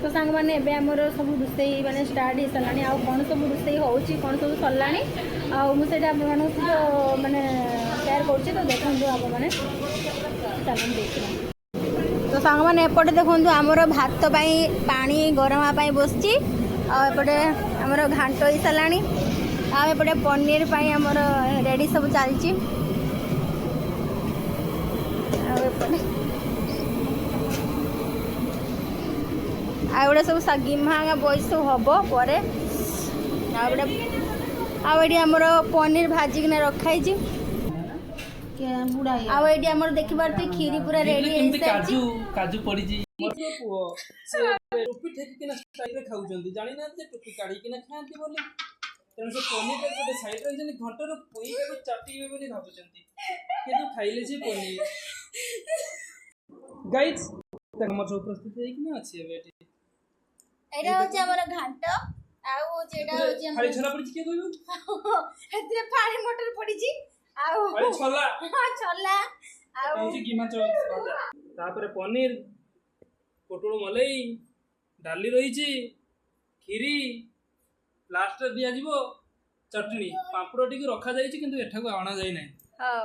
तो सांग मैंने एबे हमर सब रोसई माने स्टार्ट हो सारानी आ कौन सब रोसई होउची कौन सब सरलानी आ मुझे आप माने शेयर कर तो देखो आप मैंने चलन देखिए तो सांग मैंने एपटे देखो आमर भात पानी गरम पाई बसची आपटे आमर घांट हो सारानी आपटे पनीर पाई आमर रेडी सब चलची आउे सब गिम्हा बयस सब हम पर आमर पनीर भाजिकिना रखाई आमर देखी पारे खीरी पूरा रेडी काजू काजू पड़ी जी टोपी ठेकिना स्टाइल रे खाउचंती जानि ना जे टोपी काढी किना खांती बोली तेन से पनीर के गोटे साइड रे जनी घंटर पोई के चाटी बोली भाबुचंती किंतु खाइले जे पनीर गाइस हमर सब प्रस्तुत है कि ना अछि बेटी एटा होचे हमर घांट आउ जेडा होचे हमर खाली छोला पड़ी के कहबो एतरे पानी मोटर पड़ी जी आउ अरे छोला हां छोला आउ होची गिमा चौ तापर पनीर पोटल मलाई डाली रही खीरी लास्ट दिया जीवो चटनी पापड़ टी रखा जाइए किंतु एठा को आना जाई नै हां